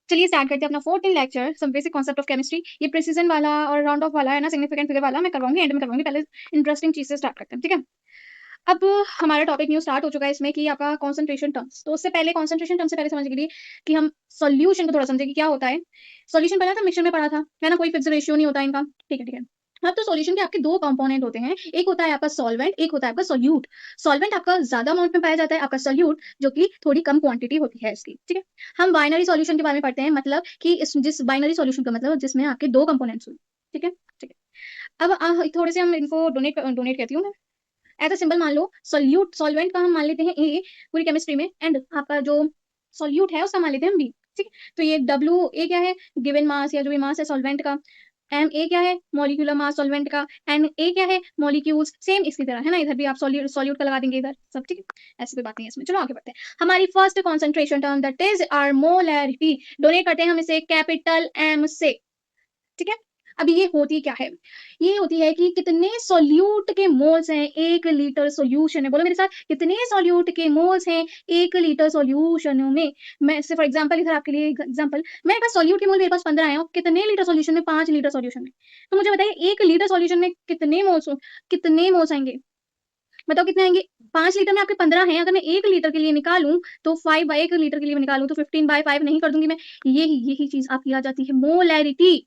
चलिए स्टार्ट करते हैं अपना 14 lecture some basic concept of chemistry. ये प्रिसीजन वाला और राउंड ऑफ वाला है ना, सिग्निफिकेंट फिगर वाला मैं करवाऊंगी, एंड में करवाऊंगी। पहले इंटरेस्टिंग चीज से स्टार्ट करते हैं, ठीक है। अब हमारा टॉपिक न्यू स्टार्ट हो चुका है इसमें कि आपका कंसंट्रेशन टर्म्स। तो उससे पहले कंसंट्रेशन टर्म से पहले समझने के लिए कि हम सॉल्यूशन को थोड़ा समझे कि क्या होता है। सॉल्यूशन पढ़ा था, मिक्सचर में पढ़ा था, है ना, कोई फिक्स रेशियो नहीं होता इनका, ठीक है ठीक है। अब तो सॉल्यूशन के आपके दो कंपोनेंट होते हैं, एक होता है आपका सॉल्वेंट, एक होता है आपका सोल्यूट। सॉल्वेंट आपका ज्यादा अमाउंट में पाया जाता है, आपका सोल्यूट जो कि थोड़ी कम क्वांटिटी होती है इसकी, ठीक है। हम बाइनरी सॉल्यूशन के बारे में पढ़ते हैं, मतलब कि जिस बाइनरी सॉल्यूशन का मतलब जिसमें आपके दो कंपोनेंट्स हो, ठीक है ठीक है। अब थोड़े से हम इनको डोनेट डोनेट कहती हूँ मैं, एज अ सिंबल मान लो सोल्यूट, सॉल्वेंट का हम मान लेते हैं ए पूरी केमिस्ट्री में, एंड आपका जो सोल्यूट है उसका मान लेते हैं हम बी, ठीक है। तो ये डब्ल्यू ए क्या है, गिवन मास या जो भी मास है सॉल्वेंट का, एम ए क्या है, मॉलिक्यूलर मास सॉल्वेंट का, एंड ए क्या है, मॉलिक्यूल्स, सेम इसकी तरह है ना, इधर भी आप सॉल्यूट सॉल्यूट का लगा देंगे इधर सब, ठीक है। ऐसी कोई बात नहीं है इसमें। चलो आगे बढ़ते हैं। हमारी first concentration term that is our molarity, denote करते हैं हम इसे कैपिटल एम से, ठीक है। अब ये होती क्या है, ये होती है कि कितने सॉल्यूट के मोल्स हैं एक लीटर सॉल्यूशन में। बोलो मेरे साथ, कितने सॉल्यूट के मोल्स हैं एक लीटर सॉल्यूशन में। मैं फॉर एग्जांपल इधर आपके लिए एग्जांपल, मेरे पास सॉल्यूट के मोल मेरे पास 15 है, और कितने लीटर सॉल्यूशन में, 5 लीटर सॉल्यूशन में। तो मुझे बताइए एक लीटर सॉल्यूशन में कितने मोल्स आएंगे, बताओ कितने आएंगे। 5 लीटर में आपके 15 हैं, अगर मैं 1 लीटर के लिए निकालूं तो 5 बाई 1 लीटर के लिए निकालूं तो 15 बाई 5 नहीं कर दूंगी मैं। यही चीज आपकी आ जाती है मोलैरिटी।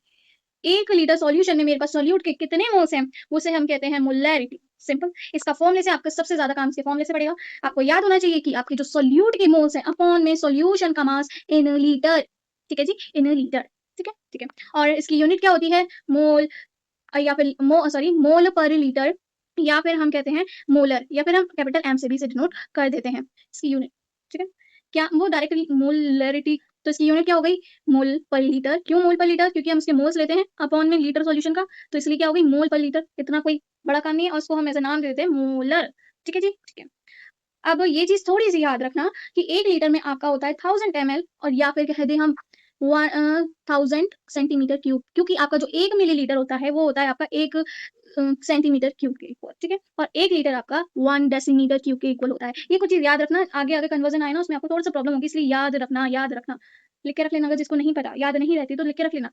1 लीटर सॉल्यूशन में मेरे पास सॉल्यूट के कितने मोल्स हैं, उसे हम कहते हैं मोलैरिटी। सिंपल। इसका फॉर्मूले से आपका सबसे ज्यादा काम इसके फॉर्मूले से पड़ेगा। आपको याद होना चाहिए कि आपके जो सॉल्यूट के मोल्स हैं अपॉन में सॉल्यूशन का मास इन लीटर, ठीक है जी, इन लीटर, ठीक है ठीक है। और इसकी यूनिट क्या होती है, मोल, या फिर मोल पर लीटर, या फिर हम कहते हैं मोलर, या फिर हम कैपिटल एम से भी इसे डिनोट कर देते हैं इसकी यूनिट, ठीक है। क्या वो डायरेक्टली मोलरिटी, तो इसकी यूनिट क्या हो गई, मोल पर लीटर। क्यों मोल पर लीटर, क्योंकि हम इसके मोल्स लेते हैं अपॉन में लीटर सॉल्यूशन का, तो इसलिए क्या हो गई मोल पर लीटर। इतना कोई बड़ा काम नहीं है, और उसको हम ऐसा नाम दे देते हैं मोलर, ठीक है जी ठीक है। अब ये चीज थोड़ी सी याद रखना कि 1 लीटर में आपका होता है 1000 ml, और या फिर कह दें हम 1000 सेंटीमीटर क्यूब, क्योंकि आपका जो 1 मिलीलीटर होता है वो होता है आपका 1 सेंटीमीटर क्यूब के इक्वल, ठीक है। और 1 लीटर आपका 1 डेसीमीटर क्यूब के इक्वल होता है। ये कुछ चीज याद रखना, आगे आगे कन्वर्जन आए ना उसमें आपको थोड़ा सा प्रॉब्लम होगी, इसलिए याद रखना, याद रखना, लिख के रख लेना। अगर जिसको नहीं पता, याद नहीं रहती तो लिख के रख लेना,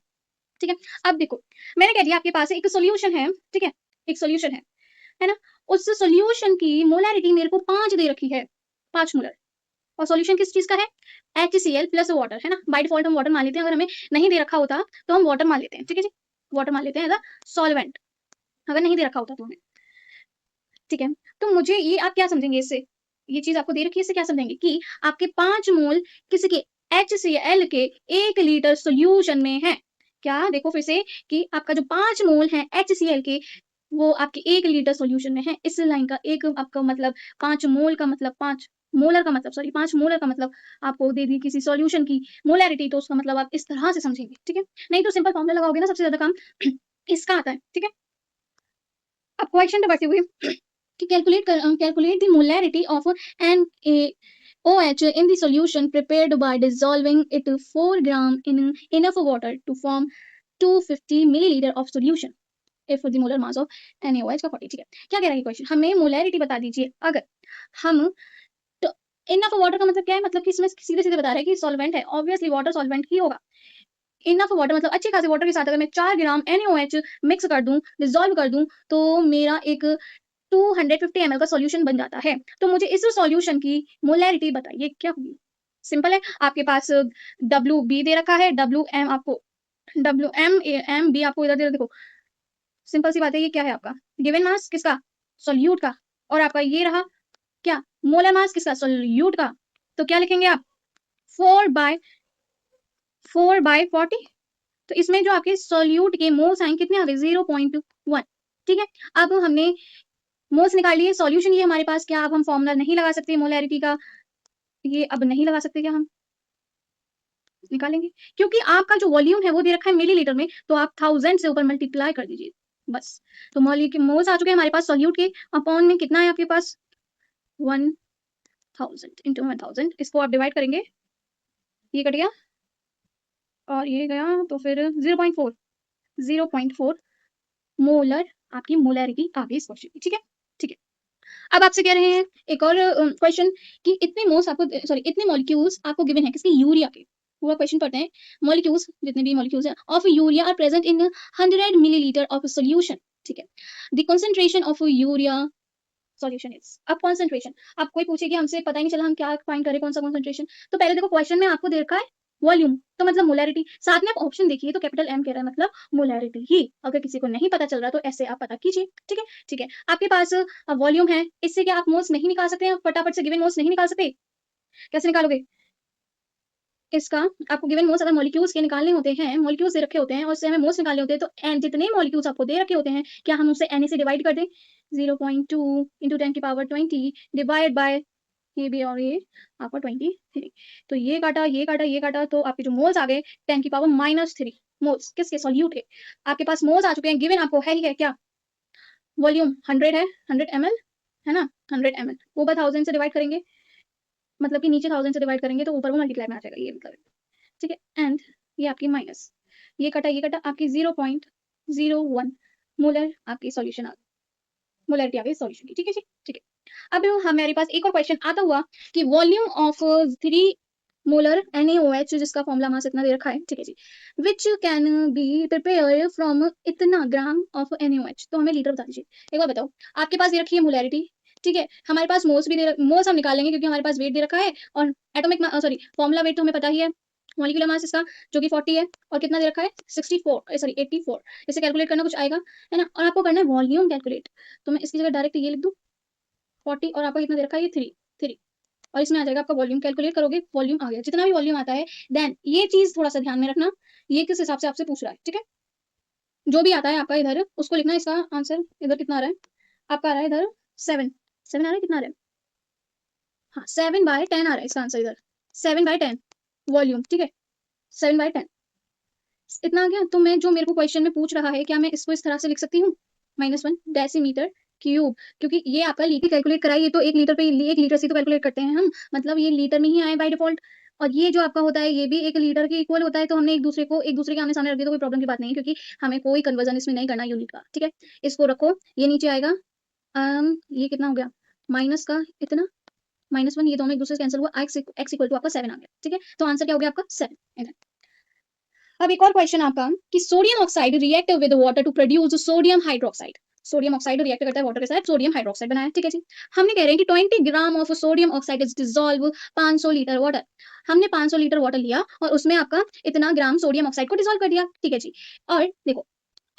ठीक है। अब देखो, मैंने कह दिया आपके पास एक सोल्यूशन है, ठीक है, एक सोल्यूशन है ना। उस सोल्यूशन की मोलैरिटी मेरे को 5 दे रखी है, 5 मोलर। और सॉल्यूशन किस चीज का है, HCl प्लस वाटर, है ना। बाय डिफॉल्ट हम वाटर मान लेते हैं, अगर हमें नहीं दे रखा होता तो हम वाटर मान लेते हैं, ठीक है जी, वाटर मान लेते हैं एज अ सॉल्वेंट, अगर नहीं दे रखा होता तो हमें, ठीक है। तो मुझे ये आप क्या समझेंगे इससे, ये चीज आपको दे रखी है, इससे क्या समझेंगे कि आपके 5 मोल किसी के HCl के 1 लीटर सोल्यूशन में है। क्या देखो फिर से, कि आपका जो 5 मोल है HCl के, वो आपके 1 लीटर सॉल्यूशन में है। इस लाइन का एक आपका मतलब 5 मोल का मतलब 5 मोलर का मतलब, सॉरी 5 मोलर का मतलब आपको दे दी किसी सॉल्यूशन की मोलैरिटी, तो उसका मतलब आप इस तरह से समझेंगे, ठीक है। नहीं तो सिंपल फॉर्मूला लगाओगे ना, सबसे ज्यादा काम इसका आता है, ठीक है। अब क्वेश्चन पे बढ़ते हुए कि calculate the molarity of N OH in the solution prepared by dissolving it 4 gram in enough water to form 250 milliliter of solution if the molar mass of NaOH का 40, ठीक है। क्या कह रहा है क्वेश्चन, हमें मोलैरिटी बता दीजिए। अगर हम, तो इनफ वाटर का मतलब क्या है, मतलब कि इसमें सीधे सीधे बता रहा है कि सॉल्वेंट है, ऑब्वियसली वाटर सॉल्वेंट ही होगा। इनफ वाटर मतलब अच्छे खासे वाटर के साथ अगर मैं 4 ग्राम NaOH मिक्स कर दूं, डिसॉल्व कर दूं, तो मेरा एक 250 ml का सॉल्यूशन बन जाता है। तो मुझे इस सॉल्यूशन की मोलैरिटी बताइए क्या होगी। सिंपल है, आपके पास WB दे रखा है, WM आपको, WM भी आपको इधर दे, देखो सिंपल सी बात है, ये क्या है आपका गिवन मास किसका, सोल्यूट का, और आपका ये रहा क्या, मोलर मास किसका, सोल्यूट का। तो क्या लिखेंगे आप, 4/40। तो इसमें जो आपके सोल्यूट के मोल्स आएंगे कितने आ गए, 0.1, ठीक है। अब हमने मोल्स निकाल लिए, सॉल्यूशन ये हमारे पास, क्या अब हम फॉर्मूला नहीं लगा सकते मोलैरिटी का, ये अब नहीं लगा सकते क्या, हम निकालेंगे, क्योंकि आपका जो वॉल्यूम है वो दे रखा है मिलीलीटर में, तो आप 1000 से ऊपर मल्टीप्लाई कर दीजिए बस। तो मोल्स आ चुके हैं हमारे पास सॉल्यूट के, अपॉन में कितना है आपके पास 1000 इंटू 1000, इसको आप डिवाइड करेंगे, ये कट गया और ये गया, तो फिर 0.4 मोलर आपकी मोलैरिटी आ गई इस क्वेश्चन की, ठीक है ठीक है। अब आपसे कह रहे हैं एक और क्वेश्चन कि इतने मोल्स आपको, सॉरी इतने मॉलिक्यूल्स आपको गिवन है किसकी, यूरिया के, पूरा क्वेश्चन पढ़ते हैं। मॉलिक्यूल्स, जितने भी मॉलिक्यूल्स हैं of urea are present in 100 millilitre of solution, ठीक है। The concentration of urea solution is, अब कंसंट्रेशन, अब कोई पूछे कि हमसे पता ही नहीं चला हम क्या फाइंड करें, कौन सा कंसंट्रेशन। तो पहले देखो क्वेश्चन में आपको दे रखा है वॉल्यूम, तो मतलब मोलैरिटी, साथ में आप ऑप्शन देखिए तो कैपिटल एम कह रहा है मतलब मोलैरिटी ही। अगर किसी को नहीं पता चल रहा तो ऐसे आप पता कीजिए, ठीक है। ठीक है, आपके पास वॉल्यूम है, इससे क्या आप मोल्स नहीं निकाल सकते हैं? फटाफट से गिवन मोल्स नहीं निकाल सकते? कैसे निकालोगे इसका? आपको गिवन मोल्स अगर मॉलिक्यूल्स के निकालने होते हैं, मॉलिक्यूल्स दे रखे होते हैं और उससे हमें मोल्स निकालने होते हैं, तो एन जितने मॉलिक्यूल्स आपको दे रखे होते हैं क्या हम उसे एन से डिवाइड कर दें? 0.2 इंटू 10 की पावर 20 डिवाइड बाय ये भी और ये आपका 23। तो ये काटा, ये काटा, ये काटा, तो आपके जो मोल्स आ गए 10 की पावर -3 मोल्स, किसके? सॉल्यूट के। आपके पास मोल्स आ चुके हैं, गिवन आपको है ही है क्या? वॉल्यूम 100 है, 100 ml है ना, 100 ml, ऊपर 1000 से डिवाइड करेंगे, मतलब कि नीचे 1000 से डिवाइड करेंगे तो ऊपर वो मल्टीप्लाई में आ जाएगा, ये मतलब, ठीक है। एंड ये आपकी माइनस, ये कटा, ये कटा, आपकी 0.01 मोलर आपकी सॉल्यूशन आ गई, मोलरिटी आ गई सॉल्यूशन की, ठीक है जी, ठीक है। अब हमारे पास एक और क्वेश्चन आता हुआ कि वॉल्यूम ऑफ 3 मोलर NaOH, जिसका फॉर्मूला मास इतना दे रखा है, ठीक है जी, which can be prepare from इतना ग्राम ऑफ NaOH। तो हमें लीटर बता दीजिए। एक बार बताओ, आपके पास दे रखी है मोलैरिटी, ठीक है, हमारे पास मोल्स भी मोल्स हम निकाल लेंगे क्योंकि हमारे पास वेट दे रखा है, और एटॉमिक सॉरी फॉर्मूला वेट तो हमें पता ही है, मॉलिक्यूलर मास इसका जो कि 40 है, और कितना दे रखा है 84, इसे कैलकुलेट करना कुछ आएगा, है ना, और आपको करना है वॉल्यूम कैलकुलेट। तो मैं इसकी जगह डायरेक्ट ये लिख दूं 40, और आपको कितना दे रखा है ये 3, और इसमें आ जाएगा आपका वॉल्यूम, कैलकुलेट करोगे वॉल्यूम आ गया, जितना भी वॉल्यूम आता है। देन ये चीज थोड़ा सा ध्यान में रखना, ये किस हिसाब से आपसे पूछ रहा है, ठीक है। जो भी आता है आपका इधर उसको लिखना, इसका आंसर इधर कितना आ रहा है आपका, आ रहा है इधर 7 आ रहा है, कितना आ रहा है, हाँ 7/10 आ रहा है इसका आंसर इधर, 7/10 वॉल्यूम, ठीक है, 7/10 इतना आ गया। तो मैं जो मेरे को क्वेश्चन में पूछ रहा है, क्या मैं इसको इस तरह से लिख सकती हूँ -1 डेसीमीटर क्यूब, क्योंकि ये आपका लीटर कैलकुलेट कराइए तो 1 लीटर पे 1 लीटर से तो कैलकुलेट करते हैं हम, मतलब ये लीटर में ही आए बाय डिफॉल्ट, और ये जो आपका होता है ये भी 1 लीटर के इक्वल होता है, तो हमने एक दूसरे के आमने सामने रख दिया तो कोई प्रॉब्लम की बात नहीं है, क्योंकि हमें कोई कन्वर्जन इसमें नहीं करना यूनिट का, ठीक है। इसको रखो, ये नीचे आएगा, ये कितना हो गया माइनस का इतना, -1, ये दोनों एक दूसरे से कैंसिल हुआ, x इक्वल टू आपका 7 आ गया, ठीक है। तो आंसर क्या हो गया आपका 7। अब एक और क्वेश्चन आपका कि sodium oxide react with water to produce sodium hydroxide, sodium oxide react करता है वाटर के साथ, सोडियम हाइड्रोक्साइड बनाया, ठीक है जी। हमने कह रहे हैं कि 20 gram of sodium oxide is dissolve 500 litre water, हमने 500 लीटर वाटर लिया और उसमें आपका इतना ग्राम सोडियम ऑक्साइड को डिसॉल्व कर दिया, ठीक है जी। और देखो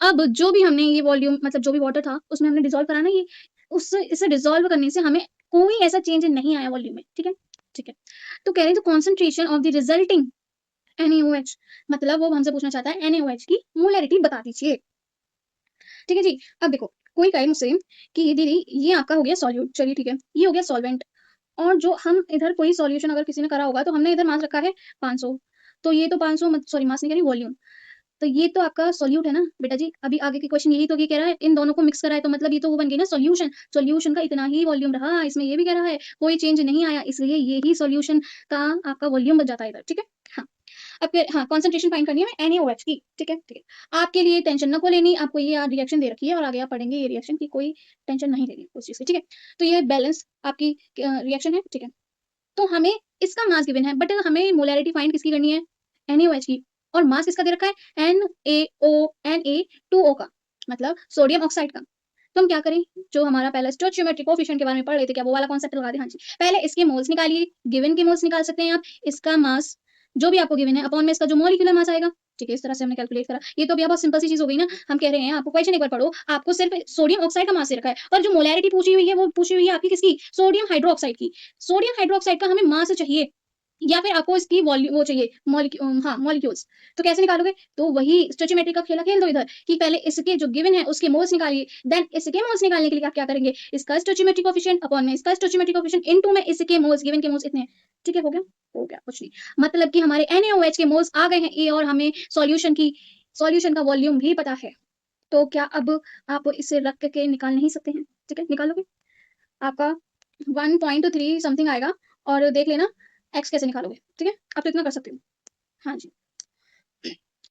अब जो भी हमने ये वॉल्यूम मतलब जो भी वाटर था उसमें हमने डिसॉल्व कराना, ये उससे इसे डिसॉल्व करने से हमें कोई ऐसा चेंज नहीं आया वॉल्यूम में, ठीक है, ठीक है। तो कह रहे हैं concentration of the resulting NaOH, मतलब वो हमसे पूछना चाहता है NaOH की मोलैरिटी बता दीजिए, ठीक है जी। अब देखो कोई कहे मुझसे कि दीदी ये आपका हो गया सॉल्यूट, चलिए ठीक है, ये हो गया सॉल्वेंट, और जो हम इधर कोई सॉल्यूशन अगर किसी ने करा होगा तो हमने इधर मास रखा है 500, तो ये तो 500 सॉरी मास नहीं कह रही वॉल्यूम, तो ये तो आपका सॉल्यूट है ना बेटा जी। अभी आगे की क्वेश्चन यही तो ये कह रहा है इन दोनों को मिक्स करा है, तो मतलब ये तो वो बन गई ना सॉल्यूशन, सॉल्यूशन का इतना ही वॉल्यूम रहा, इसमें ये भी कह रहा है कोई चेंज नहीं आया, इसलिए ये ही सॉल्यूशन का आपका वॉल्यूम बन जाता है इधर, ठीक है। हाँ, अब फिर हाँ कॉन्सेंट्रेशन फाइंड करनी है हमें NaOH की, ठीक है, ठीक है। आपके लिए टेंशन न को लेनी, आपको ये रिएक्शन दे रखी है और आगे आप पढ़ेंगे ये रिएक्शन की, कोई टेंशन नहीं लेनी उस चीज की, ठीक है। तो ये बैलेंस आपकी रिएक्शन है, ठीक है। तो हमें इसका मास गिवन है, बट हमें मोलैरिटी फाइंड किसकी करनी है, NaOH की, और मास किसका दे रखा है Na2O का, मतलब सोडियम ऑक्साइड का। तो हम क्या करें, जो हमारा पहला स्टोइचियोमेट्रिक कोएफिशिएंट के बारे में पढ़ रहे थे, क्या वो वाला कॉन्सेप्ट लगा दें? हाँ जी, पहले इसके मोल्स निकालिए, गिवन के मोल्स निकाल सकते हैं आप, इसका मास जो भी आपको गिवन है अपॉन में इसका जो मॉलिक्यूलर मास आएगा, ठीक है, इस तरह से हमने कैलकुलेट करा। ये तो अभी बहुत सिंपल सी चीज हो गई ना, हम कह रहे हैं आपको क्वेश्चन एक बार पढ़ो, आपको सिर्फ सोडियम ऑक्साइड का मास दे रखा है, और जो मोलैरिटी पूछी हुई है वो पूछी हुई है आपकी किसकी, सोडियम हाइड्रोक्साइड की। सोडियम हाइड्रोक्साइड का हमें मास चाहिए, या फिर आपको इसकी वॉल्यूम वो चाहिए मॉलिक्यूल्स, तो कैसे निकालोगे? तो वही स्टोइचियोमेट्रिक का खेला खेल दो इधर, कि पहले इसके जो गिवन है उसके मोल्स निकालिए, देन इसके मोल्स निकालने के लिए आप क्या करेंगे, इसका स्टोइचियोमेट्रिक कोएफिशिएंट अपॉन में इसका स्टोइचियोमेट्रिक कोएफिशिएंट इनटू में इसके मोल्स, गिवन के मोल्स इतने हैं, ठीक है, हो गया कुछ नहीं, मतलब कि हमारे NaOH के मोल्स आ गए हैं ए, और हमें सॉल्यूशन का वॉल्यूम भी पता है। तो क्या अब आप इसे रख के निकाल नहीं सकते हैं? ठीक है, निकालोगे, आपका 1.3 समथिंग आएगा, और देख लेना x कैसे निकालोगे, ठीक है, आप तो इतना कर सकते हो। हाँ जी,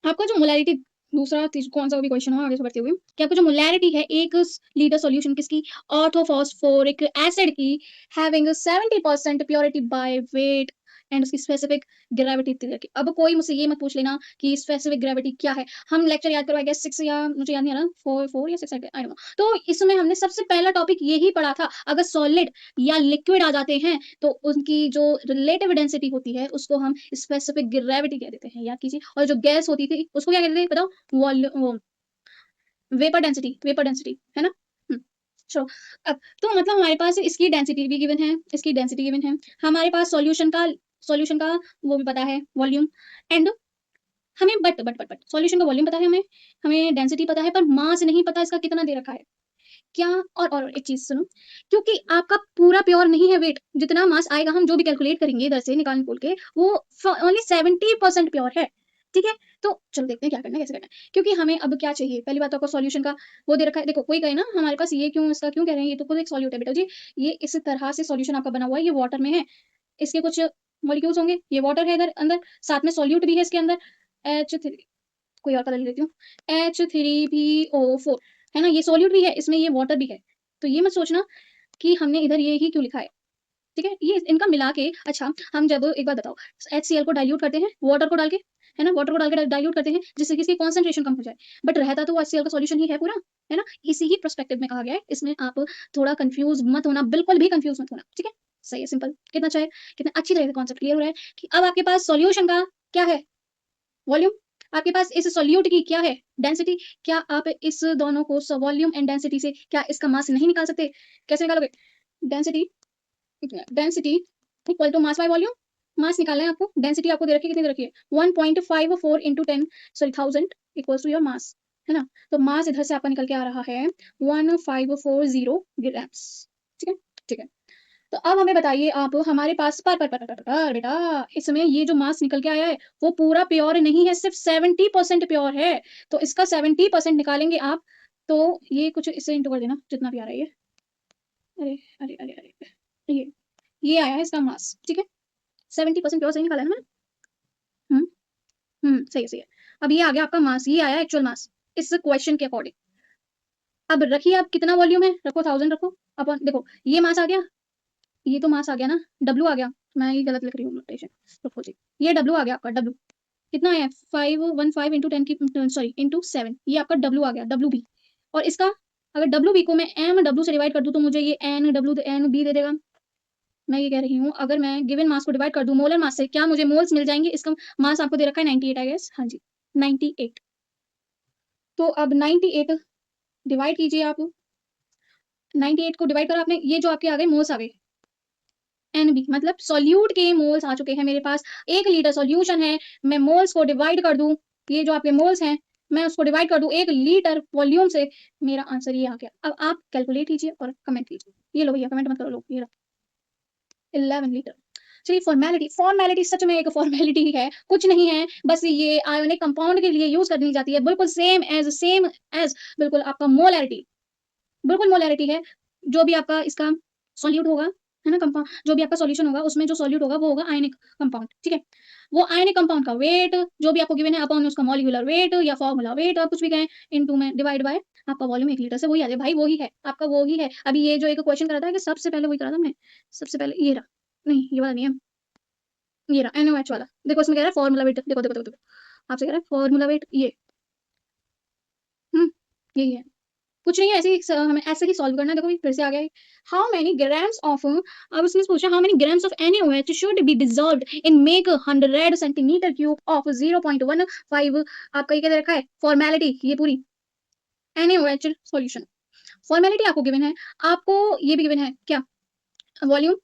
आपका जो मोलैरिटी दूसरा कौन सा भी क्वेश्चन हो आगे से बढ़ते हुए, कि आपको जो मोलैरिटी है 1 लीटर सॉल्यूशन किसकी, ऑर्थोफॉस्फोरिक एसिड की, having 70% purity by weight and उसकी स्पेसिफिक ग्रेविटी इतनी रखी। अब कोई मुझसे ये मत पूछ लेना कि स्पेसिफिक ग्रेविटी क्या है। हम लेक्चर याद करो आई गेस 6 या मुझे याद नहीं आ रहा 4 या 6 आई डोंट नो। तो इसमें हमने सबसे पहला टॉपिक यही पढ़ा था, अगर सॉलिड या लिक्विड आ जाते हैं तो उनकी जो रिलेटिव डेंसिटी होती है उसको हम स्पेसिफिक ग्रेविटी कह देते हैं, याद कीजिए। और जो गैस होती थी उसको क्या कहते थे बताओ? वॉल्यूम, वेपर डेंसिटी, है ना? हुँ, चलो। अब तो मतलब हमारे पास इसकी डेंसिटी भी गिवन है, इसकी डेंसिटी गिवन है। हमारे पास सॉल्यूशन का वो भी पता है, वॉल्यूम। एंड हमें बट सॉल्यूशन का वॉल्यूम पता है हमें, हमें डेंसिटी पता है, पर मास नहीं पता इसका कितना दे रखा है। क्या? और एक चीज़ सुनो, क्योंकि आपका पूरा प्योर नहीं है वेट, जितना मास आएगा हम जो भी कैलकुलेट करेंगे इधर से निकाल-निकाल के, वो ओनली 70% प्योर है, ठीक है? तो चलो देखते हैं क्या करना है, कैसे करना है। क्योंकि हमें अब क्या चाहिए, पहली बात तो आपको सॉल्यूशन का वो दे रखा है। देखो कोई कहे ना हमारे पास ये क्यों, इसका क्यों कह रहे हैं, ये तो खुद एक सॉल्यूट है बेटा जी। ये इस तरह से सॉल्यूशन आपका बना हुआ है, ये वाटर में है, इसके कुछ मॉलिक्यूल्स होंगे, ये वाटर है इधर अंदर, साथ में सॉल्यूट भी है इसके अंदर, H3, कोई और कलर ले लेती हूँ, H3PO4, है ना? ये सॉल्यूट भी है, इसमें ये वाटर भी है। तो ये मत सोचना कि हमने इधर ये ही क्यों लिखा है, ठीक है? ये इनका मिला के अच्छा, हम जब एक बात बताओ, HCl को डाइल्यूट करते हैं वाटर को डाल के, है ना? वाटर को डाल के डाइल्यूट करते हैं जिससे कि इसकी कंसंट्रेशन कम हो जाए। बट रहता तो वो HCl का सॉल्यूशन ही है पूरा, है ना? इसी ही पर्सपेक्टिव में कहा गया है। इसमें आप थोड़ा कन्फ्यूज़ मत होना, बिल्कुल भी कन्फ्यूज़ मत होना, ठीक है? सही है, सिंपल। कितना अच्छा है, कितना अच्छी तरह से कॉन्सेप्ट क्लियर हो रहा है कि अब आपके पास सॉल्यूशन का क्या है? वॉल्यूम। आपके पास इस सॉल्यूट की क्या है? डेंसिटी। क्या आप इस दोनों को वॉल्यूम एंड डेंसिटी से क्या इसका मास नहीं निकाल सकते? कैसे निकालोगे? Density, density equal to mass by volume. Mass निकालना है आपको, डेंसिटी आपको दे रखी है, कितनी दे रखी है? 1.54 into 10 sorry 1000 equals to your mass, है ना? तो मास इधर से आपका निकल के आ रहा है 1540 ग्राम्स, ठीक है? ठीक है। तो अब हमें बताइए आप, हमारे पास पर बेटा, इसमें ये जो मास निकल के आया है वो पूरा प्योर नहीं है, सिर्फ 70% प्योर है। तो इसका 70% निकालेंगे आप, तो ये कुछ इससे इंटू कर देना जितना भी आ रहा है ये। अरे अरे अरे अरे, ये आया है इसका मास, ठीक है? 70% प्योर, सही निकाला है ना मैंने? सही है, सही है। अब ये आ गया आपका मास, ये आया एक्चुअल मास इस क्वेश्चन के अकॉर्डिंग। अब रखिए आप, कितना वॉल्यूम है, रखो 1000 रखो। अपन देखो ये मास आ गया, ये तो मास आ गया ना, डब्ल्यू आ गया। मैं ये गलत लिख रही हूँ नोटेशन, रुको जी। ये डब्ल्यू आ गया आपका, डब्ल्यू कितना है? 515 इंटू 10 की सॉरी इंटू 7, ये आपका डब्ल्यू आ गया, डब्ल्यू बी। और इसका अगर डब्ल्यू बी को मैं एम डब्ल्यू से डिवाइड कर दूं तो मुझे ये एन डब्ल्यू एन बी दे देगा। मैं ये कह रही हूँ अगर मैं गिवन मास को डिवाइड कर दूं मोलर मास से, क्या मुझे मोल्स मिल जाएंगे? इसका मास आपको दे रखा है 98 आई गेस, हाँ जी 98। तो अब 98 डिवाइड कीजिए आप, 98 को डिवाइड करा आपने, ये जो आपके आ गए मोल्स आ गए, एनबी मतलब सॉल्यूट के मोल्स आ चुके हैं मेरे पास। 1 लीटर सॉल्यूशन है, मैं मोल्स को डिवाइड कर दूं, ये जो आपके मोल्स हैं मैं उसको डिवाइड कर दूं 1 लीटर वॉल्यूम से, मेरा आंसर ये आ गया। अब आप कैलकुलेट कीजिए और कमेंट कीजिए। ये लो भैया, कमेंट मत करो, लो ये रहा 11 लीटर। चलिए, फॉर्मेलिटी सच में एक फॉर्मेलिटी ही है, कुछ नहीं है, बस ये आयोनिक कंपाउंड के लिए यूज करनी जाती है, बिल्कुल सेम एज बिल्कुल आपका मोलैरिटी, बिल्कुल मोलैरिटी है। जो भी आपका इसका सॉल्यूट होगा, है ना, कंपाउंड जो भी आपका सॉल्यूशन होगा उसमें जो सॉल्यूट होगा वो होगा आयनिक कंपाउंड, ठीक है? वो आयनिक कंपाउंड का वेट जो भी आपको गिवन है अपॉन उसका मॉलिक्यूलर वेट या फार्मूला वेट, आप कुछ भी कहें, इनटू में डिवाइड बाय आपका वॉल्यूम 1 लीटर से वही आ जाए भाई, वही है आपका, वही है। अभी ये जो एक क्वेश्चन करा था कि सबसे पहले वही करा था हमने, सबसे पहले ये रहा, नहीं ये वाला नहीं है, ये रहा NaOH वाला। देखो इसमें कह रहा है फार्मूला वेट, देखो देखो देखो, आपसे कह रहा है फार्मूला वेट, ये हम्म यही है, कुछ नहीं है, ऐसे ही हमें ऐसे ही सॉल्व करना है। देखो फिर से आ गया है, हाउ मेनी ग्राम्स ऑफ, अब उसने पूछा how many grams of NaOH should be dissolved in make 100 centimetre cube of 0.15, आपका ये क्या दे रखा है? फॉर्मेलिटी, ये पूरी NaOH सॉल्यूशन फॉर्मेलिटी आपको गिवन है। आपको ये भी गिवन है क्या? वॉल्यूम,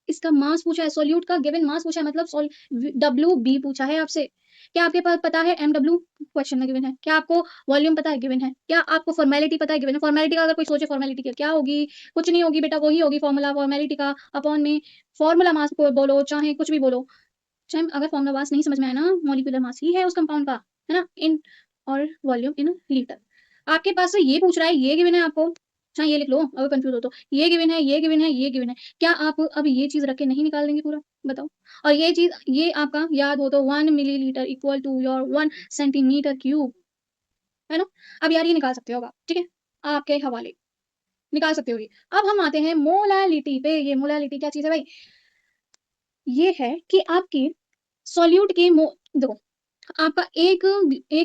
इसका मास पूछा है, सॉल्यूट का गिवन मास पूछा है, मतलब डब्ल्यू बी पूछा है आपसे। क्या आपके पास पता है एम डब्ल्यू? क्वेश्चन में गिवन है। क्या आपको वॉल्यूम पता है? गिवन है। क्या आपको फॉर्मेलिटी पता है? गिवन है। फॉर्मेलिटी का अगर कोई सोचे फॉर्मेलिटी क्या होगी, कुछ नहीं होगी बेटा, वही होगी फॉर्मूला फॉर्मेलिटी का अपॉन में फॉर्मूला मास को बोलो चाहे कुछ भी बोलो, चाहे अगर फॉर्मूला मास नहीं समझ में आया ना, मॉलिक्यूलर मास ही है उस कंपाउंड का, है ना, इन और वॉल्यूम इन लीटर। आपके पास से ये पूछ रहा है, ये गिवन है आपको, हाँ ये लिख लो अगर कंफ्यूज हो तो, ये गिवन है, ये गिवन है, ये गिवन है। क्या आप अब ये चीज रख के नहीं निकाल देंगे पूरा? बताओ। और ये चीज ये आपका याद हो तो 1 millilitre equal to your 1 centimetre cube, है ना? अब यार ये निकाल सकते हो आप, ठीक है, आपके हवाले, निकाल सकते हो ये। अब हम आते हैं मोलालिटी पे। ये मोलालिटी क्या चीज है भाई? ये है कि आपके सॉल्यूट के देखो, आपका एक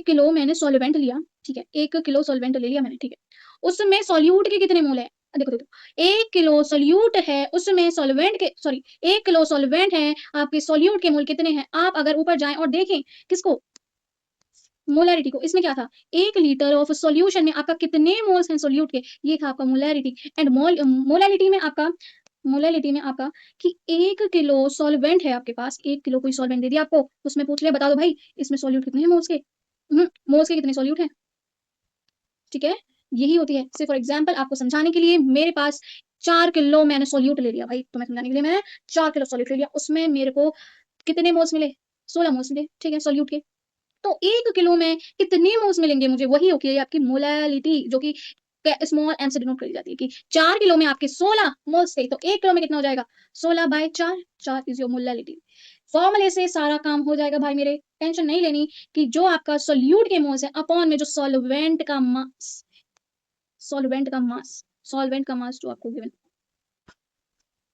किलो मैंने सॉल्वेंट लिया, ठीक है, 1 किलो सॉल्वेंट ले लिया मैंने, ठीक है। उसमें सॉल्यूट के कितने मोल है? देखो, 1 किलो सॉल्यूट है, उसमें सॉल्वेंट के 1 किलो सॉल्वेंट है, आपके सॉल्यूट के मोल कितने हैं? आप अगर ऊपर जाएँ और देखें किसको? मोलैरिटी को। इसमें क्या था? 1 लीटर ऑफ सॉल्यूशन में आपका कितने मोल्स हैं सॉल्यूट के? ये था आपका मोलैरिटी एंड मोलैलिटी में आपका कि 1 किलो सॉल्वेंट है आपके पास, 1 किलो कोई सॉल्वेंट दे दिया आपको, उसमें पूछ लिया बता दो भाई इसमें सॉल्यूट कितने हैं मोल्स के? मोल्स के कितने सॉल्यूट हैं? ठीक है? यही होती है। से फॉर एग्जांपल आपको समझाने के लिए मेरे पास 4 किलो मैंने सॉल्यूट ले लिया भाई, तुम्हें समझाने के लिए मैंने 4 किलो सॉल्यूट ले लिया, उसमें मेरे को कितने मोल्स मिले? 16 मोल्स मिले, ठीक है, सॉल्यूट के। तो 1 किलो में कितने मोल्स मिलेंगे मुझे? वही होती है आपकी मोलैलिटी, जो कि स्मॉल एम से डिनोट करी जाती है कि 4 किलो में आपके 16 मोल्स थे, तो 1 किलो में कितना हो जाएगा? 16/4, 4 इज योर मोलैलिटी। फॉर्मूले से सारा काम हो जाएगा भाई मेरे, टेंशन नहीं लेनी कि जो आपका सोल्यूट के मोल्स है अपॉन में जो सॉल्वेंट का मास जो आपको गिवन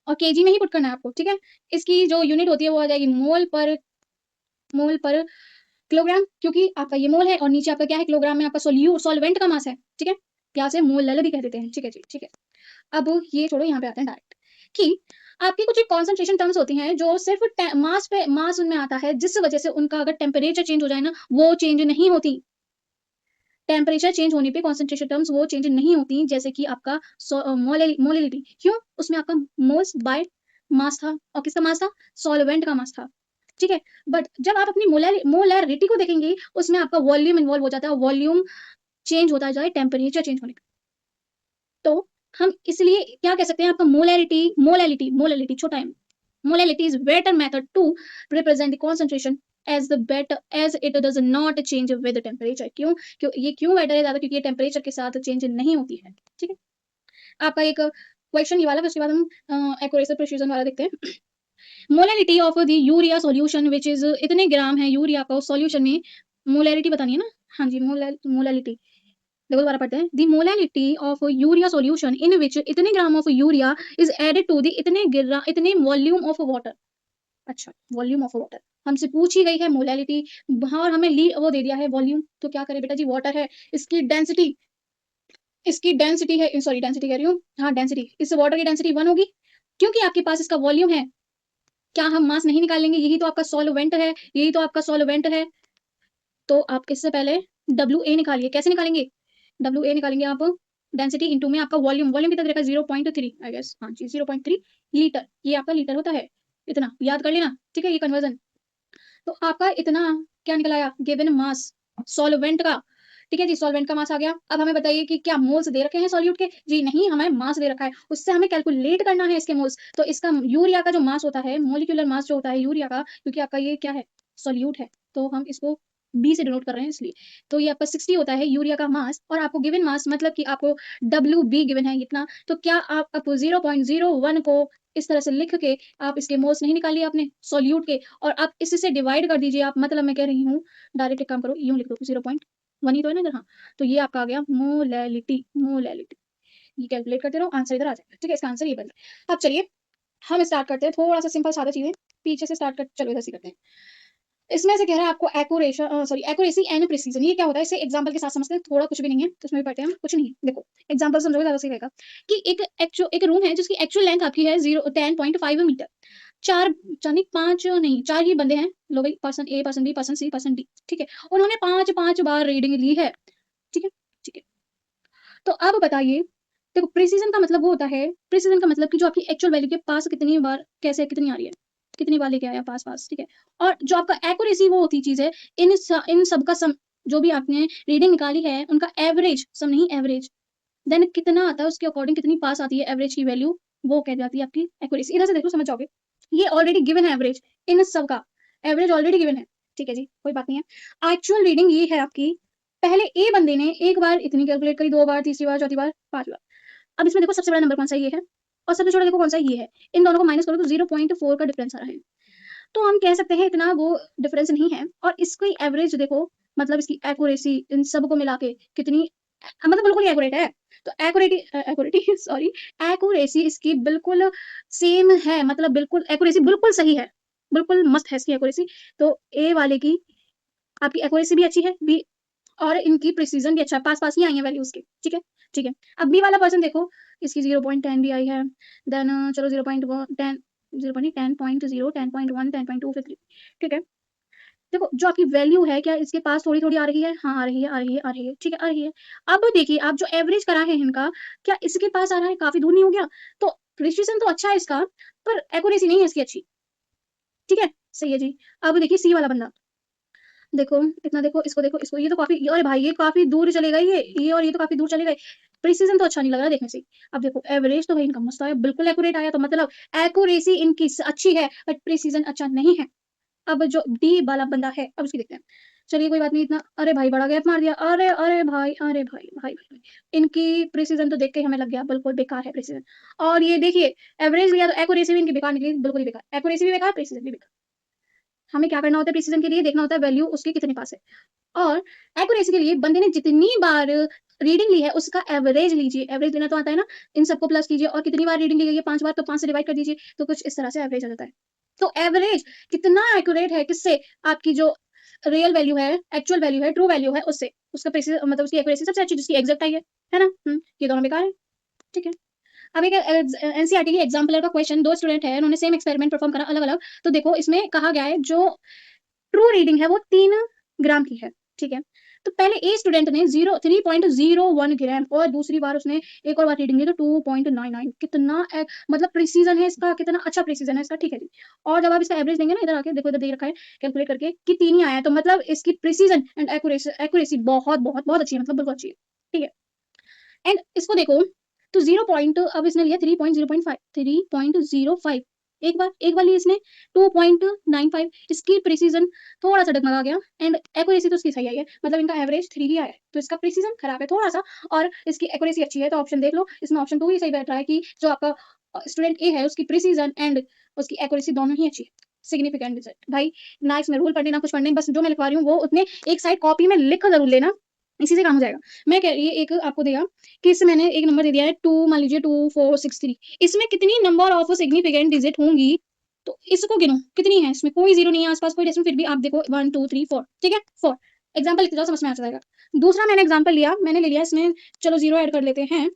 और केजी में ही पुट करना है आपको, ठीक है। इसकी जो यूनिट होती है वो आ जाएगी मोल पर किलोग्राम, क्योंकि आपका ये मोल है और नीचे आपका क्या है? किलोग्राम में आपका सॉल्वेंट का मास है, ठीक है। क्या से मोल भी कह देते हैं, ठीक है जी, ठीक है। अब ये छोड़ो, यहाँ पे आते हैं डायरेक्ट कि आपकी कुछ कॉन्सेंट्रेशन टर्म्स होती हैं जो सिर्फ मास उनमें आता है, जिस वजह से उनका अगर टेम्परेचर चेंज हो जाए ना, वो चेंज नहीं होती। टेम्परेचर चेंज होने पे कॉन्सेंट्रेशन टर्म्स वो चेंज नहीं होती, जैसे कि आपका मोलिलिटी। क्यों? उसमें आपका मोल्स बाय मास था, और किसका मास था? सॉल्वेंट का मास था, ठीक है। बट जब आप अपनी मोलैरिटी को देखेंगे, उसमें आपका वॉल्यूम इन्वॉल्व हो जाता है, वॉल्यूम चेंज होता जाए टेम्परेचर चेंज होने का। तो हम इसलिए क्या कह सकते हैं? आपका मोलैलिटी छोटा m, molality is better method to represent the concentration as it does not change with temperature। क्यों ये क्यों बेटर है ज्यादा? क्योंकि ये टेम्परेचर के साथ चेंज नहीं होती है, ठीक है। आपका एक क्वेश्चन ये वाला, उसके बाद हम एक्यूरेसी प्रिसिजन वाला देखते हैं। Molality of the urea solution which is, इतने ग्राम है यूरिया का सॉल्यूशन में, मोलैलिटी बतानी है ना? हाँ जी, मोलैलिटी। देखो दोबारा पढ़ते हैं। The molality of urea solution in which इतने gram of urea is added to the इतने वॉल्यूम ऑफ वाटर। अच्छा, वॉल्यूम ऑफ वाटर हमसे पूछी गई है मोलैलिटी, और हमें वो दे दिया है वॉल्यूम, तो क्या करें बेटा जी? वाटर है, इसकी डेंसिटी है, सॉरी डेंसिटी कह रही हूँ, हाँ डेंसिटी, इस वाटर की डेंसिटी 1 होगी, क्योंकि आपके पास इसका वॉल्यूम है। क्या हम मास नहीं निकाल लेंगे? यही तो आपका सॉल्वेंट है, तो आप इससे पहले WA निकालिए। कैसे निकालेंगे? WA निकालेंगे आप डेंसिटी इंटू में आपका वॉल्यूम कितना दे रखा है? 0.3 आई गेस, हाँ जी 0.3 लीटर, ये आपका लीटर होता है, इतना याद कर लेना, ठीक है, ये कन्वर्जन। तो आपका इतना क्या निकल आया? गिवन मास सॉल्वेंट का, ठीक है जी, सॉल्वेंट का मास आ गया। अब हमें बताइए कि क्या मोल्स दे रखे हैं सॉल्यूट के? जी नहीं, हमें मास दे रखा है, उससे हमें कैलकुलेट करना है इसके मोल्स। तो इसका यूरिया का जो मास होता है, मोलिकुलर मास जो होता है यूरिया का, क्योंकि आपका ये क्या है? सॉल्यूट है, तो हम इसको B से डिनोट कर रहे हैं इसलिए। तो ये आपका 60 होता है यूरिया का मास, और आपको गिवन मास मतलब कि आपको WB गिवन है इतना, तो क्या आप 0.01 को इस तरह से लिख के आप इसके मोल्स नहीं निकाल लिए आपने सॉल्यूट के, और आप इससे डिवाइड कर दीजिए आप, मतलब मैं कह रही हूँ डायरेक्ट एक काम करो, यूं लिख दो 0.1 ही तो है ना इधर, हाँ। तो ये आपका आ गया मोलैलिटी, ये कैलकुलेट करते रहो, आंसर इधर आ जाएगा, ठीक है। इसका आंसर ये बन रहा है। अब चलिए हम स्टार्ट करते हैं, थोड़ा सा सिंपल सादा चीजें पीछे से स्टार्ट कर, चलो इधर से करते हैं। इसमें से कह रहा है आपको एक्यूरेसी एंड प्रिसीजन, ये क्या होता है? इसे एग्जांपल के साथ समझते हैं, थोड़ा कुछ भी नहीं है, तो इसमें भी पढ़ते हैं हम, कुछ नहीं है। देखो एग्जांपल समझोगे ज्यादा सही रहेगा कि एक रूम है जिसकी एक्चुअल लेंथ आपकी है 10.5 मीटर, चार यानी 5 नहीं 4 ही बंदे हैं, लो भाई, पर्सन ए, पर्सन बी, पर्सन सी, पर्सन डी, ठीक है। उन्होंने 5 बार रीडिंग ली है, ठीक है, ठीक है। तो अब बताइए, देखो प्रिसीजन का मतलब वो होता है, प्रिसीजन का मतलब कि जो आपकी एक्चुअल वैल्यू के पास कितनी बार, कैसे कितनी आ रही है, कितनी बार लेके आया पास, ठीक है। और जो आपका एक्यूरेसी वो होती चीज है, इन सब का सम, जो भी आपने रीडिंग निकाली है उनका एवरेज, सम नहीं एवरेज, देन कितना आता है उसके अकॉर्डिंग कितनी पास आती है एवरेज की वैल्यू, वो कह जाती है आपकी एक्यूरेसी। इधर से देखो समझ जाओगे, ये ऑलरेडी गिवन है एवरेज, इन सब का एवरेज ऑलरेडी गिवन है, ठीक है जी, कोई बात नहीं है। एक्चुअल रीडिंग ये है आपकी, पहले ए बंदे ने एक बार इतनी कैलकुलेट करी, 2 बार, तीसरी बार, चौथी बार, 5 बार। अब इसमें देखो सबसे बड़ा नंबर कौन सा? ये है, और सबसे छोटा देखो कौन सा? ये है। इन दोनों को माइनस करो तो 0.4 का डिफरेंस आ रहा है, तो हम कह सकते हैं इतना वो डिफरेंस नहीं है। और इसकी एवरेज देखो, मतलब इसकी एक्यूरेसी इन सब को मिला के कितनी, मतलब बिल्कुल एक्यूरेट है। तो एक्यूरेसी इसकी बिल्कुल सेम है, मतलब बिल्कुल एक्यूरेसी बिल्कुल सही है, बिल्कुल मस्त है इसकी एक्यूरेसी। तो ए वाले की आपकी एक्यूरेसी भी अच्छी है, बी और इनकी प्रिसीजन भी अच्छा है, पास-पास ही आई है वैल्यूज़ के, ठीक है? ठीक है। अब बी वाला पर्सन देखो, इसकी 0.10 भी आई है, देन चलो 0.1 10 0 नहीं 10.0 10.1 10.2 फिर 3 ठीक है। देखो जो आपकी वैल्यू है क्या इसके पास थोड़ी-थोड़ी आ रही है? हाँ, आ रही है, आ रही है, आ रही है, ठीक है, आ रही है। अब देखिए आप जो एवरेज करा है इनका, क्या इसके पास आ रहा है? काफ़ी दूर नहीं हो गया? तो प्रिसिज़न तो अच्छा है इसका, पर एक्यूरेसी नहीं है इसकी अच्छी, ठीक है? सही है जी। अब देखिए सी वाला बंदा, देखो, इतना देखो, इसको, ये तो काफ़ी अरे भाई ये काफ़ी दूर चले गए ये और ये तो काफ़ी दूर चले गए। प्रिसिज़न तो अच्छा नहीं लग रहा देखने से। अब देखो एवरेज तो भाई इनका मस्त आया, बिल्कुल एक्यूरेट आया तो मतलब एक्यूरेसी इनकी अच्छी है बट प्रिसिज़न अच्छा नहीं है। अब जो डी वाला बंदा है, अब उसकी देखते हैं। चलिए कोई बात नहीं इतना अरे भाई बड़ा गैप मार दिया। अरे, अरे भाई, अरे भाई, भाई, भाई। इनकी प्रिसिज़न तो देख के हमें लग गया बिल्कुल बेकार है प्रिसिज़न। और ये देखिए एवरेज लिया तो एक्यूरेसी भी इनकी बेकार निकली, बिल्कुल ही बेकार। एक्यूरेसी भी बेकार, प्रिसिज़न भी बेकार। हमें क्या करना होता है प्रिसिज़न के लिए देखना होता है वैल्यू उसकी कितने पास है। और एक्यूरेसी के लिए बंदे ने जितनी बार रीडिंग ली है उसका एवरेज लीजिए। एवरेज लेना तो आता है ना, इन सबको प्लस कीजिए और कितनी बार रीडिंग ली गई है 5 बार तो 5 से डिवाइड कर दीजिए, तो कुछ इस तरह से एवरेज आ जाता है। तो एवरेज कितना एक्यूरेट है किससे? आपकी जो रियल वैल्यू है, एक्चुअल वैल्यू है, ट्रू वैल्यू है उससे। उसका मतलब उसकी एक्यूरेसी सबसे अच्छी जिसकी एग्जैक्ट आई है ना? ये दोनों बेकार है, ठीक है। अब एक एनसीईआरटी की एग्जांपल का क्वेश्चन, 2 स्टूडेंट है, उन्होंने सेम एक्सपेरिमेंट परफॉर्म करा अलग-अलग। तो देखो इसमें कहा गया है जो ट्रू रीडिंग है वो 3 ग्राम की है, ठीक है? तो पहले ए स्टूडेंट ने 3.01 ग्राम और दूसरी बार उसने एक और बार रीडिंग ली तो 2.99 कितना मतलब प्रिसीजन है इसका, कितना अच्छा प्रिसीजन है इसका, ठीक है जी। और जब आप इसका एवरेज देंगे ना इधर आके देखो इधर दे रखा है कैलकुलेट करके कि 3 ही आया है तो मतलब इसकी प्रिसीजन एंड एक्यूरेसी बहुत, बहुत, बहुत अच्छी है मतलब बिल्कुल अच्छी है, ठीक है? एंड इसको देखो तो 0 पॉइंट अब इसने लिया 3.05 एक बार ली इसने 2.95 इसकी प्रिसीजन थोड़ा-सा डगमगा गया एंड एक्यूरेसी तो इसकी सही आई है मतलब इनका एवरेज 3 ही आया है। तो इसका प्रिसीजन खराब है थोड़ा-सा और इसकी एक्यूरेसी अच्छी है तो ऑप्शन देख लो इसमें ऑप्शन 2 ही सही बैठ रहा है कि जो आपका स्टूडेंट ए है उसकी प्रिसीजन एंड उसकी एक्यूरेसी दोनों ही अच्छी है। सिग्निफिकेंट रिजल्ट भाई ना इसमें रूल पढ़ने ना कुछ पढ़ने बस जो मैं लिखवा रही हूँ वो उतने एक साइड कॉपी में लिख कर ज़रूर लेना, इसी से काम हो जाएगा। मैं कह ये एक आपको दिया कि इसमें मैंने एक नंबर दे दिया है 2 मान लीजिए 2463 इसमें कितनी नंबर ऑफ सिग्निफिकेंट डिजिट होंगी? तो इसको गिनो कितनी है इसमें कोई 0 नहीं है आस-पास कोई डेसिमल फिर भी आप देखो 1 2 3 4 ठीक है? 4 एग्ज़ाम्पल लिखते जाओ समझ में आ जाएगा। दूसरा मैंने एग्ज़ाम्पल लिया मैंने ले लिया इसमें चलो 0 ऐड कर लेते हैं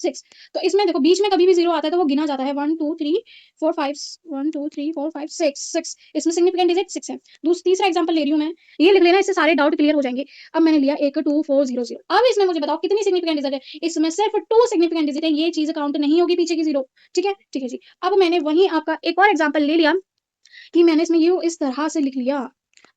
6 तो इसमें देखो बीच में कभी भी 0 आता है तो वो गिना जाता है 1 2 3 4 5 1 2 3 4 5 6 इसमें सिग्निफिकेंट डिजिट 6 है। तीसरा एग्जांपल ले रही हूँ मैं, ये लिख लेना इससे सारे डाउट क्लियर हो जाएंगे। अब मैंने लिया 1 2 4 0 0 अब इसमें मुझे बताओ कितनी सिग्निफिकेंट डिजिट है? इसमें सिर्फ 2 सिग्निफिकेंट डिजिट है, ये चीज़ काउंट नहीं होगी पीछे की 0 ठीक है? ठीक है जी। अब मैंने वहीं आपका एक और एग्जांपल ले लिया कि मैंने इसमें ये इस तरह से लिख लिया।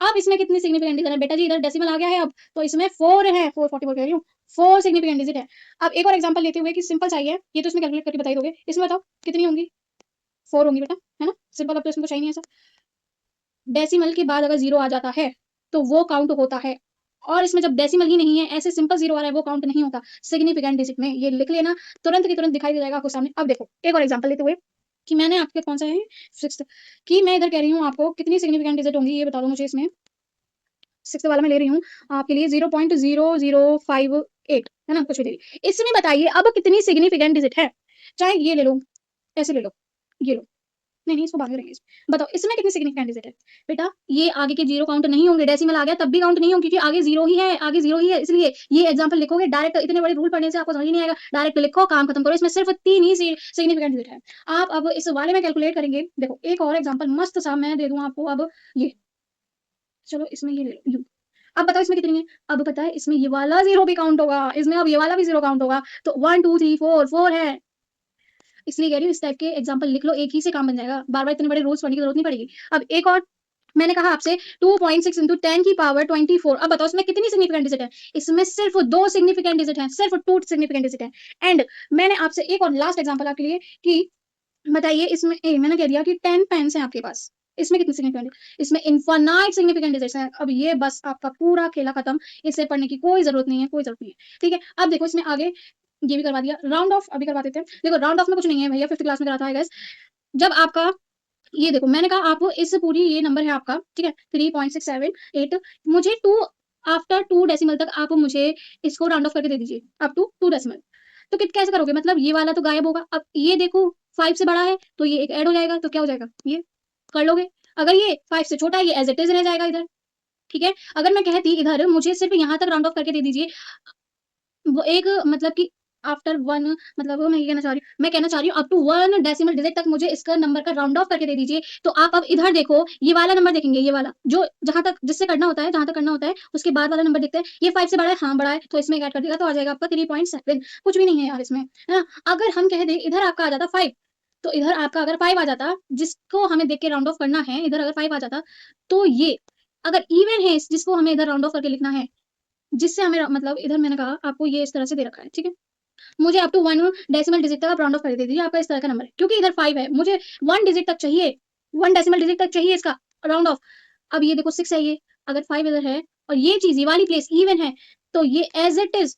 अब इसमें कितनी सिग्निफिकेंट डिजिट है? बेटा जी इधर डेसिमल आ गया है अब, तो इसमें 4 है, 444 कह रही हूँ, 4 सिग्निफिकेंट डिजिट है। अब एक और एग्जांपल लेते हुए कि सिंपल चाहिए, ये तो इसमें कैलकुलेट करके बता ही दोगे। इसमें बताओ कितनी होंगी? 4 होंगी बेटा, है ना? सिंपल अब तो इसमें कुछ है ही नहीं ऐसा। डेसिमल के बाद अगर 0 आ जाता है, तो वो काउंट होता है और इसमें जब डेसिमल ही नहीं है, ऐसे सिंपल 0 आ रहा है, वो काउंट नहीं होता सिग्निफिकेंट डिजिट में। ये लिख लेना, तुरंत की तुरंत दिखाई दे जाएगा आपको सामने। अब देखो, एक और एग्जांपल लेते हुए कि मैंने आपके कौन-सा है 6th कि मैं इधर कह रही हूँ आपको कितनी सिग्निफिकेंट डिजिट होंगी, ये बता दो मुझे इसमें। 6th वाला मैं ले रही हूँ आपके लिए 0.0058 है ना? कुछ भी दे रही। इसमें बताइए अब कितनी सिग्निफिकेंट डिजिट है? चाहे ये ले लो, ऐसे ले लो, ये लो। नहीं, नहीं इसको बाद में करेंगे बताओ इसमें कितनी सिग्निफिकेंट डिजिट है? बेटा ये आगे के 0 काउंट नहीं होंगे, डेसिमल आ गया तब भी काउंट नहीं होंगे क्योंकि आगे 0 ही है, आगे 0 ही है इसलिए ये एग्जांपल लिखोगे डायरेक्ट इतने बड़े रूल पढ़ने से आपको समझ ही नहीं आएगा। डायरेक्ट लिखो, काम खत्म करो। इसमें सिर्फ 3 ही सिग्निफिकेंट डिजिट है। आप अब इस वाले में कैलकुलेट करेंगे। देखो एक और एग्जांपल मस्त सा मैं दे दूँ आपको अब ये चलो इसमें ये ले लो यू। अब बताओ इसमें कितनी है? अब पता है इसमें ये वाला 0 भी काउंट होगा, इसमें अब ये वाला भी 0 काउंट होगा। तो 1 2 3 4 है। इसलिए कह रही हूँ इस टाइप के एग्जांपल लिख लो, एक ही से काम बन जाएगा। बार-बार इतने बड़े रूल्स पढ़ने की जरूरत नहीं पड़ेगी। अब एक और मैंने कहा आपसे 2.6 × 10 की पावर 24 अब बताओ इसमें कितनी सिग्निफिकेंट डिजिट है? इसमें सिर्फ 2 सिग्निफिकेंट डिजिट हैं, सिर्फ 2 सिग्निफिकेंट डिजिट है। एंड मैंने आपसे एक और लास्ट एग्जांपल आपके लिए कि बताइए इसमें मैंने कह दिया कि 10 पेन्स हैं आपके पास। इसमें कितनी सिग्निफिकेंट इसमें इनफाइनाइट सिग्निफिकेंट डिजिट्स हैं। अब ये बस आपका पूरा खेला खत्म। इसे पढ़ने की कोई ज़रूरत नहीं है, कोई ज़रूरत नहीं है। ठीक है? अब देखो इसमें आगे ये भी करवा दिया। राउंड ऑफ अभी करवा देते हैं। देखो राउंड ऑफ में कुछ नहीं है भैया 5th क्लास में करा था आई गेस। जब आपका ये देखो मैंने कहा आप इस पूरी ये नंबर है आपका, ठीक है? 3.678 मुझे 2 आफ्टर 2 डेसिमल तक आप मुझे इसको राउंड ऑफ करके दे दीजिए। Up to 2 decimal. तो कित कैसे करोगे? मतलब ये वाला तो गायब होगा। अब ये देखो 5 से बड़ा है, तो ये एक ऐड हो जाएगा, तो क्या हो जाएगा? ये कर लोगे? अगर ये 5 से छोटा है, ये एज इट इज रह जाएगा इधर, ठीक है। अगर मैं कहती इधर मुझे सिर्फ यहाँ तक राउंड ऑफ करके दे दीजिए, वो एक मतलब कि आफ्टर 1 मतलब मैं ये कहना चाह रही हूँ अप टू 1 डेसिमल डिजिट तक मुझे इसका नंबर का राउंड ऑफ करके दे दीजिए। तो आप अब इधर देखो, ये वाला नंबर देखेंगे, ये वाला जो जहाँ तक जिससे करना होता है, जहाँ तक करना होता है उसके बाद वाला नंबर देखते हैं। ये 5 से बड़ा है, हाँ बड़ा है, तो इसमें ऐड कर देगा तो आ जाएगा आपका 3.7। कुछ भी नहीं है यार इसमें, है ना। अगर हम कह दें इधर आपका आ जाता 5, तो इधर आपका अगर 5 आ जाता, जिसको हमें देख के राउंड ऑफ करना है, इधर अगर 5 आ जाता, तो ये अगर इवन है जिसको हमें इधर राउंड ऑफ करके लिखना है, जिससे हमें मतलब इधर मैंने कहा आपको ये इस तरह से दे रखा है, ठीक है। मुझे अप टू 1 डेसिमल डिजिट तक आप राउंड ऑफ कर दे दीजिए, आपका इस तरह का नंबर है। क्योंकि इधर 5 है, मुझे 1 डिजिट तक चाहिए, 1 डेसिमल डिजिट तक चाहिए इसका राउंड ऑफ। अब ये देखो 6 है ये, अगर 5 इधर है और ये चीज़ ये वाली प्लेस इवन है, तो ये एज़ इट इज़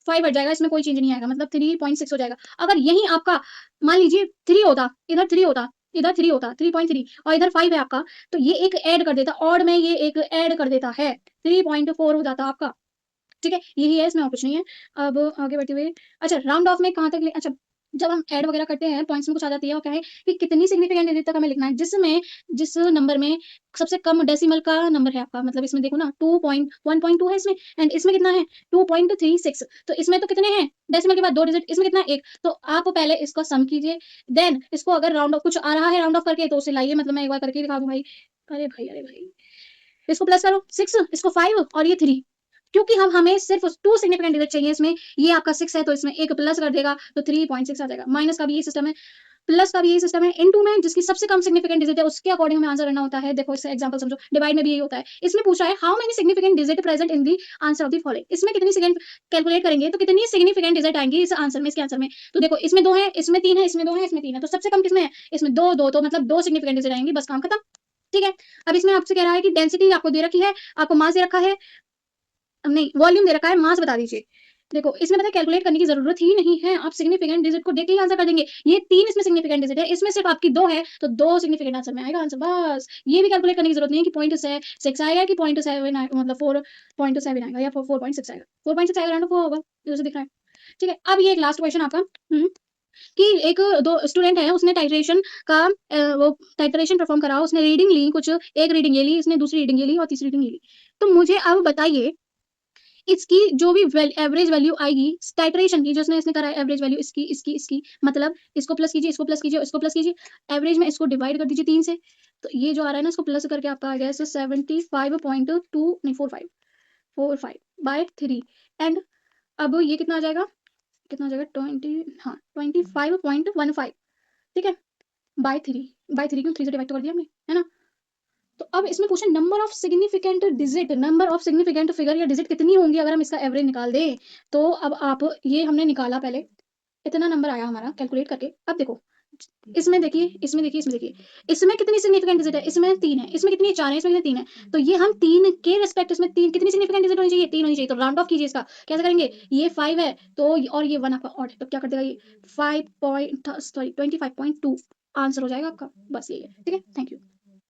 5 हट जाएगा, इसमें कोई चेंज नहीं आएगा, मतलब 3.6 हो जाएगा। अगर यहीं आपका मान लीजिए 3 होता, इधर 3 होता, इधर 3 होता, 3.3 और इधर 5 है आपका, तो ये एक ऐड कर देता, ऑड में ये एक ऐड कर देता है, 3.4 हो जाता आपका। ठीक है, यही है, इसमें और कुछ नहीं है। अब आगे बढ़ते हुए, अच्छा राउंड ऑफ में कहाँ तक अच्छा, जब हम ऐड वगैरह करते हैं पॉइंट्स में कुछ आ जाती है और क्या है कि कितनी सिग्निफिकेंट डिजिट तक हमें लिखना है, जिस नंबर में सबसे कम डेसिमल का नंबर है आपका, मतलब इसमें देखो ना 1.2 है इसमें, एंड इसमें कितना है 2.36। तो इसमें तो कितने हैं डेसिमल के बाद 2 डिजिट, इसमें कितना है 1। तो आप पहले इसका सम कीजिए, देन इसको अगर राउंड ऑफ कुछ आ रहा है राउंड ऑफ करके तो उसे लाइए, मतलब मैं एक बार करके दिखा दूं भाई। अरे भाई इसको प्लस करो 6, इसको 5 और ये 3, क्योंकि हम हमें सिर्फ 2 सिग्निफिकेंट डिजिट चाहिए इसमें। ये आपका 6 है तो इसमें एक प्लस कर देगा तो 3.6 आ जाएगा। माइनस का भी यही सिस्टम है, प्लस का भी यही सिस्टम है। इनटू में जिसकी सबसे कम सिग्निफिकेंट डिजिट है उसके अकॉर्डिंग हमें आंसर करना होता है। देखो इससे एग्जांपल समझो, डिवाइड में भी यही होता है। इसमें पूछा है how many significant digit present in the answer of the following. इसमें कितनी सेकंड कैलकुलेट करेंगे तो कितनी सिग्निफिकेंट डिजिट आएंगी इस आंसर में, इसके आंसर में। तो देखो इसमें 2 है, इसमें 3 है, इसमें 2 है, इसमें 3 है, तो सबसे कम किसमें है, इसमें 2 2, तो मतलब 2 सिग्निफिकेंट डिजिट आएंगी, बस काम खत्म। ठीक है, अब इसमें आपसे कह रहा है कि डेंसिटी आपको दे रखी है, आपको मास दे रखा है, नहीं वॉल्यूम दे रखा है, मास बता दीजिए। देखो इसमें पता है कैलकुलेट करने की जरूरत ही नहीं है, आप सिग्निफिकेंट डिजिट को देख के ही आंसर कर देंगे। ये 3 इसमें सिग्निफिकेंट डिजिट है, इसमें सिर्फ आपकी 2 है, तो 2 सिग्निफिकेंट आंसर में आएगा आंसर, बस। ये भी कैलकुलेट करने की जरूरत नहीं है कि 0.6 आएगा कि 0.7 आएगा, मतलब 4.7 आएगा या 4.6 आएगा, 4.6 आएगा, राउंड ऑफ होगा जैसे दिख रहा है। ठीक है, अब ये एक लास्ट क्वेश्चन आपका, कि एक दो स्टूडेंट है, उसने टाइट्रेशन का वो टाइट्रेशन परफॉर्म करा, उसने रीडिंग ली, कुछ एक रीडिंग ये ली, इसने दूसरी रीडिंग ये ली और तीसरी रीडिंग ये ली। तो मुझे अब बताइए इसकी जो भी एवरेज वैल्यू आएगी टाइट्रेशन की, जो इसने करा है एवरेज वैल्यू इसकी, मतलब इसको प्लस कीजिए, इसको प्लस कीजिए, इसको प्लस कीजिए, एवरेज में इसको डिवाइड कर दीजिए 3 से, तो ये जो आ रहा है ना इसको प्लस करके आपका आ गया 75.2 नहीं 45 बाय 3, एंड अब ये कितना आ जाएगा, 20, हाँ 25.15, ठीक है, बाय 3 क्यों 3 से डिवाइड कर दिया हमने, है ना। तो अब इसमें पूछा नंबर ऑफ सिग्निफिकेंट फिगर या डिजिट कितनी होंगी अगर हम इसका एवरेज निकाल दें। तो अब आप ये हमने निकाला, पहले इतना नंबर आया हमारा कैलकुलेट करके। अब देखो इसमें देखिए, इसमें कितनी सिग्निफिकेंट डिजिट है, इसमें 3 है, इसमें कितनी 4 है, इसमें कितनी 3 है, तो ये हम 3 के रिस्पेक्ट इसमें 3 कितनी सिग्निफिकेंट डिजिट होनी चाहिए, 3 होनी चाहिए। तो राउंड ऑफ कीजिए इसका, कैसे करेंगे, ये 5 है तो और ये 1 आपका ऑड है, तो क्या कर देगा ये 25.2 आंसर हो जाएगा आपका, बस ये है। ठीक है, थैंक यू।